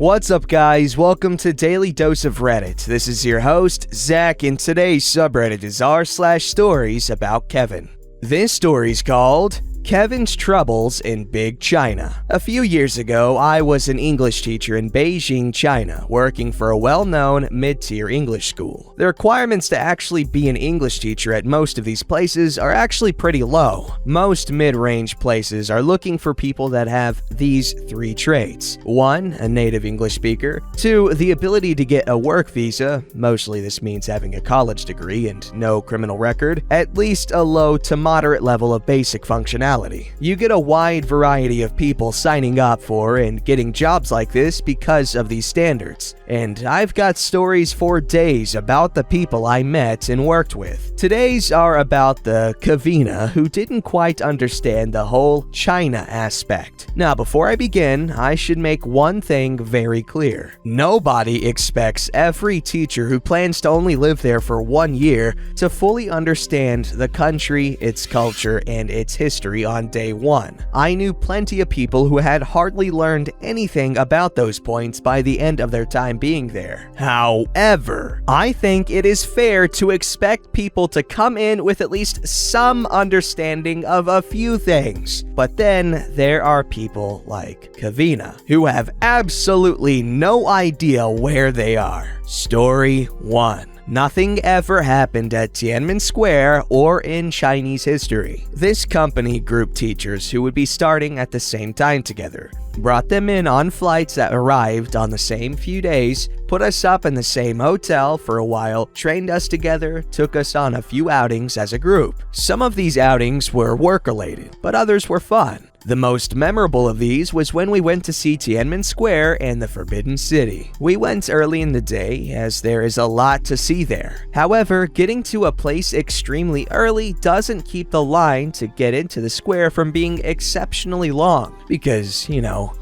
What's up, guys? Welcome to Daily Dose of Reddit. This is your host, Zach, and today's subreddit is r/StoriesAboutKevin. This story's called Kevin's Troubles in Big China. A few years ago, I was an English teacher in Beijing, China, working for a well-known mid-tier English school. The requirements to actually be an English teacher at most of these places are actually pretty low. Most mid-range places are looking for people that have these three traits. 1, a native English speaker. 2, the ability to get a work visa. Mostly this means having a college degree and no criminal record. At least a low to moderate level of basic functionality. You get a wide variety of people signing up for and getting jobs like this because of these standards. And I've got stories for days about the people I met and worked with. Today's are about the Kevina who didn't quite understand the whole China aspect. Now, before I begin, I should make one thing very clear. Nobody expects every teacher who plans to only live there for 1 year to fully understand the country, its culture, and its history on day one. I knew plenty of people who had hardly learned anything about those points by the end of their time being there. However, I think it is fair to expect people to come in with at least some understanding of a few things. But then there are people like Kevina who have absolutely no idea where they are. Story 1. Nothing ever happened at Tiananmen Square or in Chinese history. This company grouped teachers who would be starting at the same time together, brought them in on flights that arrived on the same few days, put us up in the same hotel for a while, trained us together, took us on a few outings as a group. Some of these outings were work-related, but others were fun. The most memorable of these was when we went to see Tiananmen Square and the Forbidden City. We went early in the day, as there is a lot to see there. However, getting to a place extremely early doesn't keep the line to get into the square from being exceptionally long, because,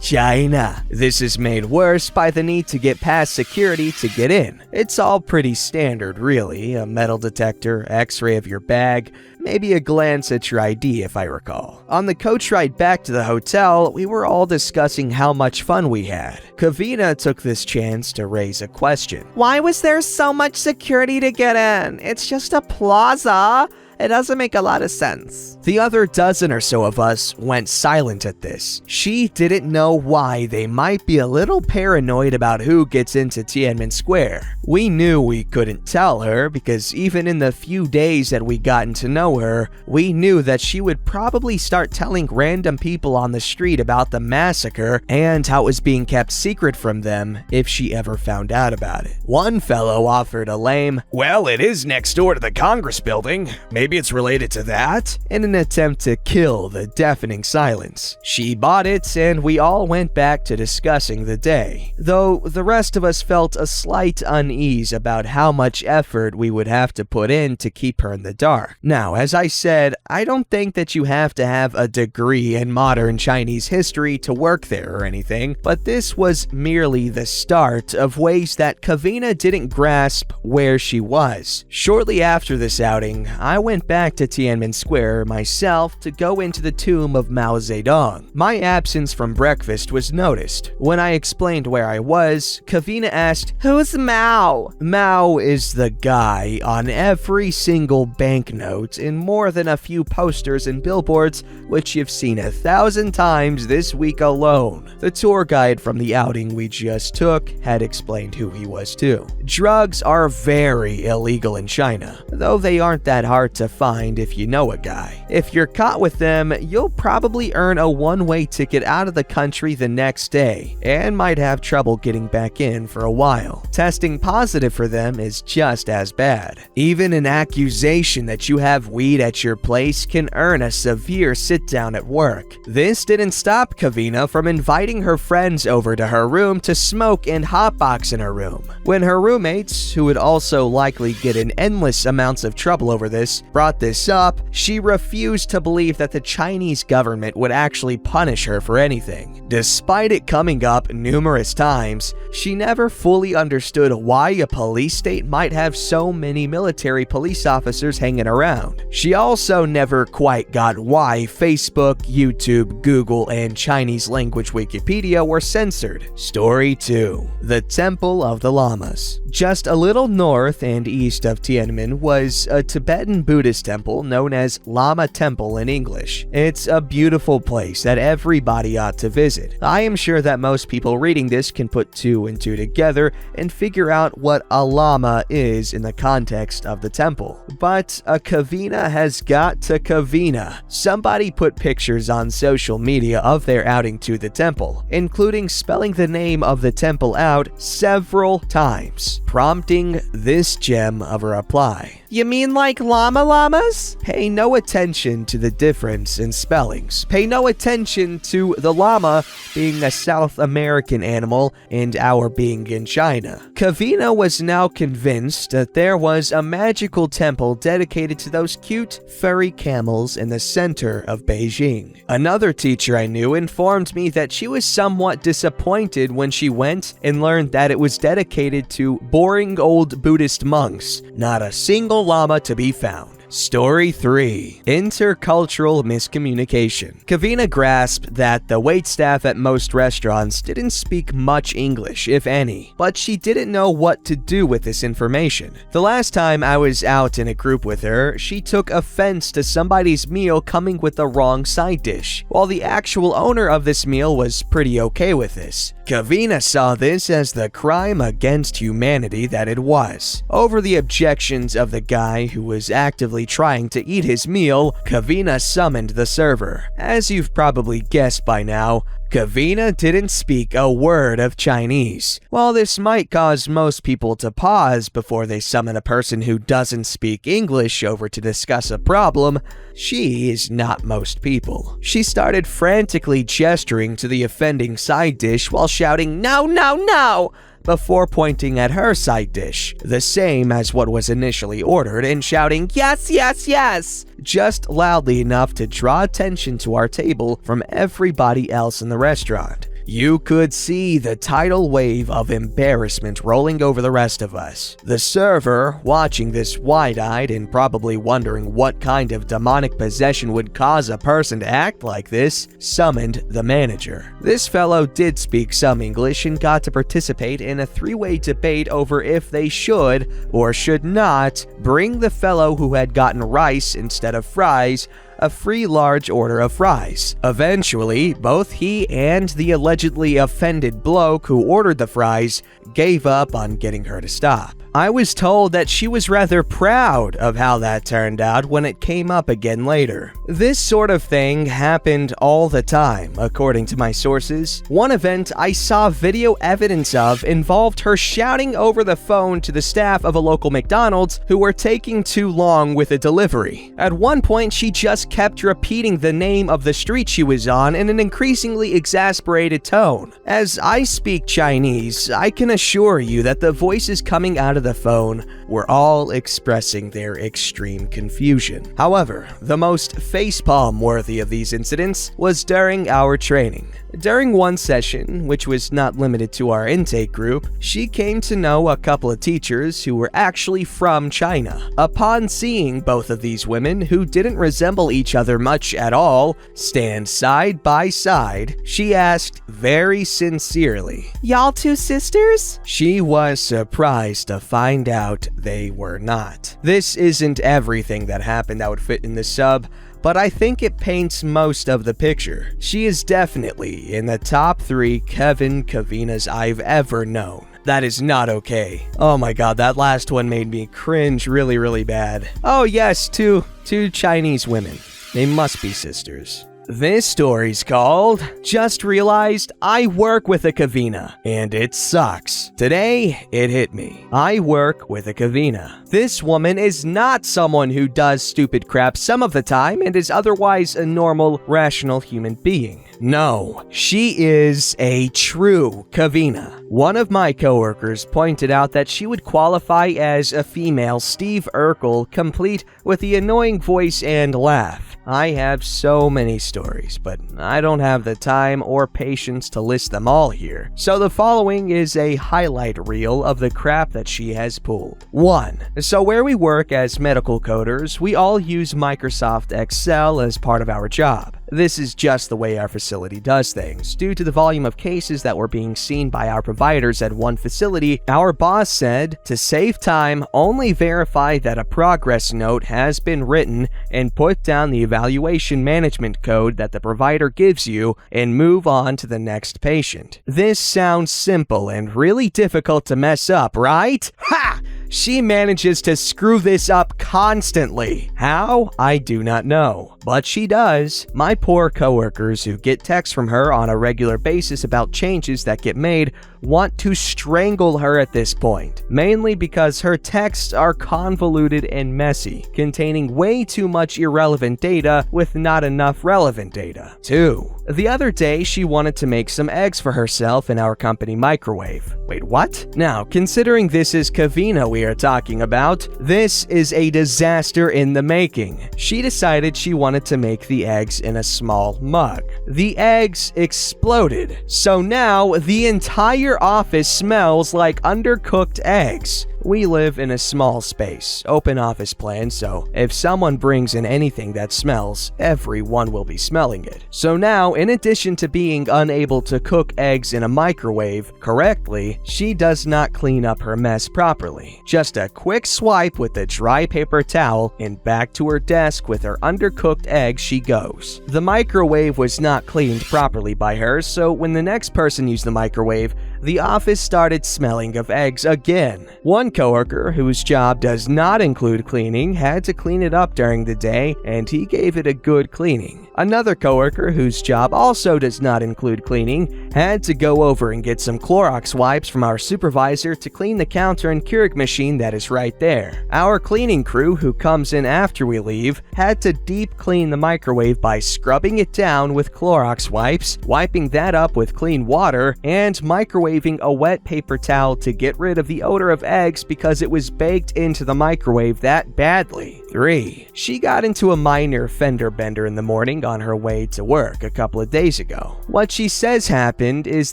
China. This is made worse by the need to get past security to get in. It's all pretty standard, really. A metal detector, x-ray of your bag, maybe a glance at your ID if I recall. On the coach ride back to the hotel, we were all discussing how much fun we had. Kevina took this chance to raise a question. Why was there so much security to get in? It's just a plaza. It doesn't make a lot of sense. The other dozen or so of us went silent at this. She didn't know why they might be a little paranoid about who gets into Tiananmen Square. We knew we couldn't tell her because even in the few days that we'd gotten to know her, we knew that she would probably start telling random people on the street about the massacre and how it was being kept secret from them if she ever found out about it. One fellow offered a lame, "Well, it is next door to the Congress building. Maybe it's related to that," in an attempt to kill the deafening silence. She bought it, and we all went back to discussing the day, though the rest of us felt a slight unease about how much effort we would have to put in to keep her in the dark. Now, as I said, I don't think that you have to have a degree in modern Chinese history to work there or anything, but this was merely the start of ways that Kevina didn't grasp where she was. Shortly after this outing, I went back to Tiananmen Square myself to go into the tomb of Mao Zedong. My absence from breakfast was noticed. When I explained where I was, Kevina asked, "Who's Mao?" Mao is the guy on every single banknote in more than a few posters and billboards, which you've seen 1,000 times this week alone. The tour guide from the outing we just took had explained who he was too. Drugs are very illegal in China, though they aren't that hard to find if you know a guy. If you're caught with them, you'll probably earn a one-way ticket out of the country the next day and might have trouble getting back in for a while. Testing positive for them is just as bad. Even an accusation that you have weed at your place can earn a severe sit-down at work. This didn't stop Kevina from inviting her friends over to her room to smoke and hotbox in her room. When her roommates, who would also likely get in endless amounts of trouble over this, brought this up, she refused to believe that the Chinese government would actually punish her for anything. Despite it coming up numerous times, she never fully understood why a police state might have so many military police officers hanging around. She also never quite got why Facebook, YouTube, Google, and Chinese language Wikipedia were censored. Story 2. The Temple of the Lamas. Just a little north and east of Tiananmen was a Tibetan Buddhist temple known as Lama Temple in English. It's a beautiful place that everybody ought to visit. I am sure that most people reading this can put 2 and 2 together and figure out what a lama is in the context of the temple. But a kavina has got to kavina. Somebody put pictures on social media of their outing to the temple, including spelling the name of the temple out several times, prompting this gem of a reply. You mean like llamas? Pay no attention to the difference in spellings. Pay no attention to the llama being a South American animal and our being in China. Kavina was now convinced that there was a magical temple dedicated to those cute, furry camels in the center of Beijing. Another teacher I knew informed me that she was somewhat disappointed when she went and learned that it was dedicated to boring old Buddhist monks. Not a single llama to be found. Story 3. Intercultural miscommunication. Kavina grasped that the waitstaff at most restaurants didn't speak much English, if any, but she didn't know what to do with this information. The last time I was out in a group with her, she took offense to somebody's meal coming with the wrong side dish, while the actual owner of this meal was pretty okay with this. Kavina saw this as the crime against humanity that it was. Over the objections of the guy who was actively trying to eat his meal, Kavina summoned the server. As you've probably guessed by now, Kavina didn't speak a word of Chinese. While this might cause most people to pause before they summon a person who doesn't speak English over to discuss a problem, she is not most people. She started frantically gesturing to the offending side dish while shouting, "No, no, no!" before pointing at her side dish, the same as what was initially ordered, and shouting, "Yes, yes, yes!" just loudly enough to draw attention to our table from everybody else in the restaurant. You could see the tidal wave of embarrassment rolling over the rest of us. The server, watching this wide-eyed and probably wondering what kind of demonic possession would cause a person to act like this, summoned the manager. This fellow did speak some English and got to participate in a 3-way debate over if they should or should not bring the fellow who had gotten rice instead of fries a free large order of fries. Eventually, both he and the allegedly offended bloke who ordered the fries gave up on getting her to stop. I was told that she was rather proud of how that turned out when it came up again later. This sort of thing happened all the time, according to my sources. One event I saw video evidence of involved her shouting over the phone to the staff of a local McDonald's who were taking too long with a delivery. At one point, she just kept repeating the name of the street she was on in an increasingly exasperated tone. As I speak Chinese, I can assure you that the voices coming out of the phone were all expressing their extreme confusion. However, the most facepalm worthy of these incidents was during our training. During one session, which was not limited to our intake group, she came to know a couple of teachers who were actually from China. Upon seeing both of these women, who didn't resemble each other much at all, stand side by side, she asked very sincerely, "Y'all two sisters?" She was surprised to find out they were not. This isn't everything that happened that would fit in the sub, but I think it paints most of the picture. She is definitely in the top 3 Kevin Kavinas I've ever known. That is not okay. Oh my god, that last one made me cringe really, really bad. Oh yes, two Chinese women. They must be sisters. This story's called Just Realized I Work with a Kavina, and it sucks. Today, it hit me. I work with a Kavina. This woman is not someone who does stupid crap some of the time and is otherwise a normal, rational human being. No, she is a true Kavina. One of my coworkers pointed out that she would qualify as a female Steve Urkel, complete with the annoying voice and laugh. I have so many stories, but I don't have the time or patience to list them all here. So the following is a highlight reel of the crap that she has pulled. 1. So where we work as medical coders, we all use Microsoft Excel as part of our job. This is just the way our facility does things. Due to the volume of cases that were being seen by our providers at one facility, our boss said, to save time, only verify that a progress note has been written and put down the evaluation management code that the provider gives you and move on to the next patient. This sounds simple and really difficult to mess up, right? Ha! She manages to screw this up constantly. How? I do not know. But she does. My poor coworkers who get texts from her on a regular basis about changes that get made want to strangle her at this point, mainly because her texts are convoluted and messy, containing way too much irrelevant data with not enough relevant data. 2. The other day, she wanted to make some eggs for herself in our company microwave. Wait, what? Now, considering this is Kavina we are talking about, this is a disaster in the making. She decided she wanted to make the eggs in a small mug. The eggs exploded, so now the entire office smells like undercooked eggs. We live in a small space, open office plan, so if someone brings in anything that smells, everyone will be smelling it. So now, in addition to being unable to cook eggs in a microwave correctly, she does not clean up her mess properly. Just a quick swipe with a dry paper towel and back to her desk with her undercooked eggs she goes. The microwave was not cleaned properly by her, so when the next person used the microwave, the office started smelling of eggs again. One coworker, whose job does not include cleaning, had to clean it up during the day, and he gave it a good cleaning. Another coworker, whose job also does not include cleaning, had to go over and get some Clorox wipes from our supervisor to clean the counter and Keurig machine that is right there. Our cleaning crew, who comes in after we leave, had to deep clean the microwave by scrubbing it down with Clorox wipes, wiping that up with clean water, and microwaving a wet paper towel to get rid of the odor of eggs because it was baked into the microwave that badly. 3. She got into a minor fender bender in the morning on her way to work a couple of days ago. What she says happened is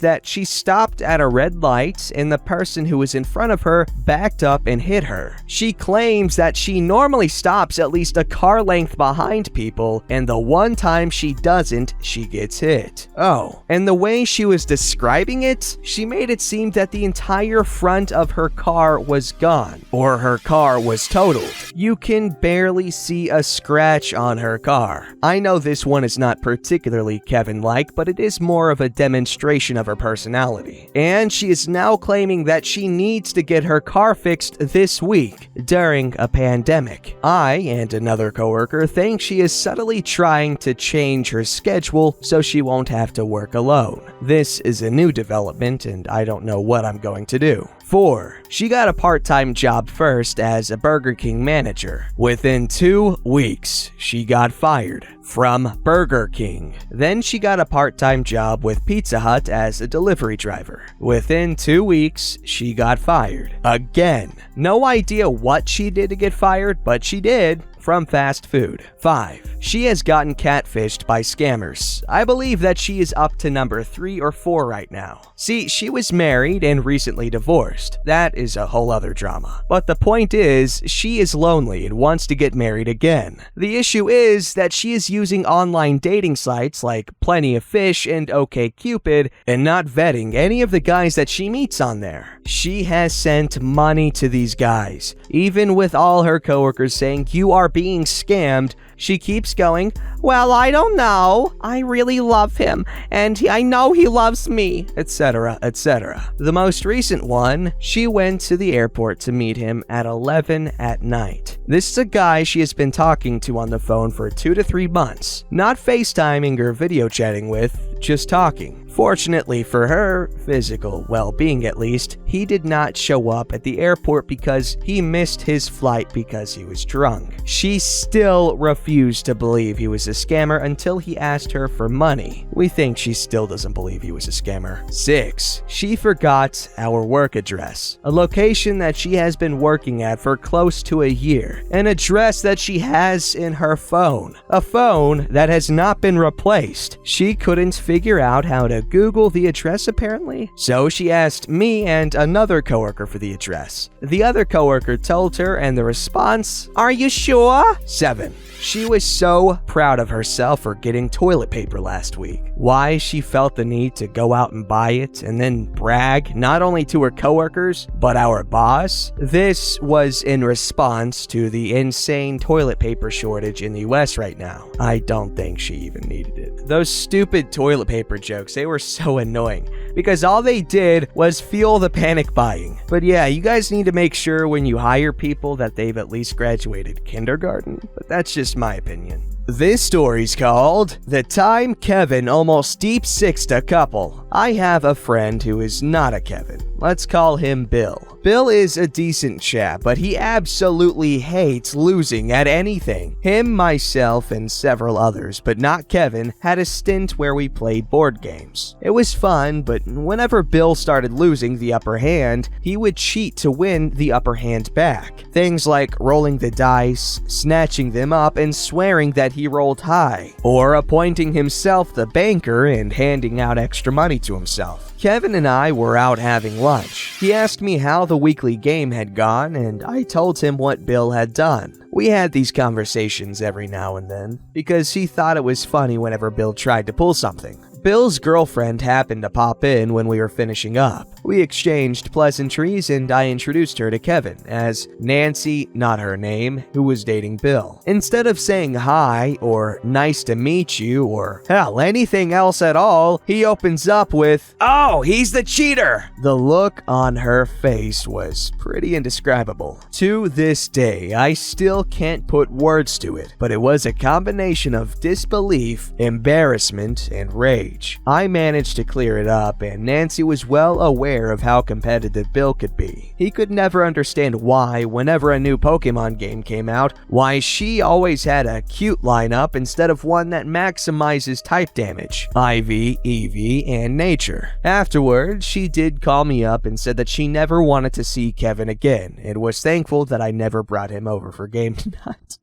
that she stopped at a red light and the person who was in front of her backed up and hit her. She claims that she normally stops at least a car length behind people, and the one time she doesn't, she gets hit. Oh, and the way she was describing it, she made it seem that the entire front of her car was gone, or her car was totaled. You can barely see a scratch on her car. I know this one is not particularly Kevin-like, but it is more of a demonstration of her personality. And she is now claiming that she needs to get her car fixed this week during a pandemic. I and another coworker think she is subtly trying to change her schedule so she won't have to work alone. This is a new development and I don't know what I'm going to do. 4. She got a part-time job first as a Burger King manager. Within 2 weeks, she got fired from Burger King. Then she got a part-time job with Pizza Hut as a delivery driver. Within 2 weeks, she got fired again. No idea what she did to get fired, but she did. From fast food. 5. She has gotten catfished by scammers. I believe that she is up to number 3 or 4 right now. See, she was married and recently divorced. That is a whole other drama. But the point is, she is lonely and wants to get married again. The issue is that she is using online dating sites like Plenty of Fish and OkCupid and not vetting any of the guys that she meets on there. She has sent money to these guys, even with all her coworkers saying you are being scammed. She keeps going, well, I don't know. I really love him, and I know he loves me, etc., etc. The most recent one, she went to the airport to meet him at 11 at night. This is a guy she has been talking to on the phone for 2 to 3 months. Not FaceTiming or video chatting with, just talking. Fortunately for her physical well-being at least, he did not show up at the airport because he missed his flight because he was drunk. She still refused to believe he was a scammer until he asked her for money. We think she still doesn't believe he was a scammer. 6. She forgot our work address, a location that she has been working at for close to a year, an address that she has in her phone, a phone that has not been replaced. She couldn't figure out how to Google the address apparently, so she asked me and another coworker for the address. The other coworker told her, and the response, "Are you sure?" 7. She was so proud of herself for getting toilet paper last week. Why she felt the need to go out and buy it and then brag not only to her coworkers, but our boss? This was in response to the insane toilet paper shortage in the US right now. I don't think she even needed it. Those stupid toilet paper jokes, they were so annoying because all they did was fuel the panic buying. But yeah, you guys need to make sure when you hire people that they've at least graduated kindergarten, but that's just my opinion. This story's called The Time Kevin Almost Deep Sixed a Couple. I have a friend who is not a Kevin. Let's call him Bill. Bill is a decent chap, but he absolutely hates losing at anything. Him, myself, and several others, but not Kevin, had a stint where we played board games. It was fun, but whenever Bill started losing the upper hand, he would cheat to win the upper hand back. Things like rolling the dice, snatching them up, and swearing that he rolled high, or appointing himself the banker and handing out extra money to himself. Kevin and I were out having lunch. He asked me how the weekly game had gone, and I told him what Bill had done. We had these conversations every now and then, because he thought it was funny whenever Bill tried to pull something. Bill's girlfriend happened to pop in when we were finishing up. We exchanged pleasantries and I introduced her to Kevin as Nancy, not her name, who was dating Bill. Instead of saying hi or nice to meet you or hell, anything else at all, he opens up with, "Oh, he's the cheater!" The look on her face was pretty indescribable. To this day, I still can't put words to it, but it was a combination of disbelief, embarrassment, and rage. I managed to clear it up, and Nancy was well aware of how competitive Bill could be. He could never understand why, whenever a new Pokemon game came out, why she always had a cute lineup instead of one that maximizes type damage, IV, EV, and nature. Afterwards, she did call me up and said that she never wanted to see Kevin again, and was thankful that I never brought him over for game night.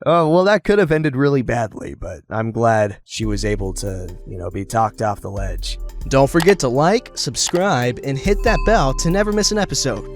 Oh, well, that could have ended really badly, but I'm glad she was able to, be talked off the ledge. Don't forget to like, subscribe, and hit that bell to never miss an episode.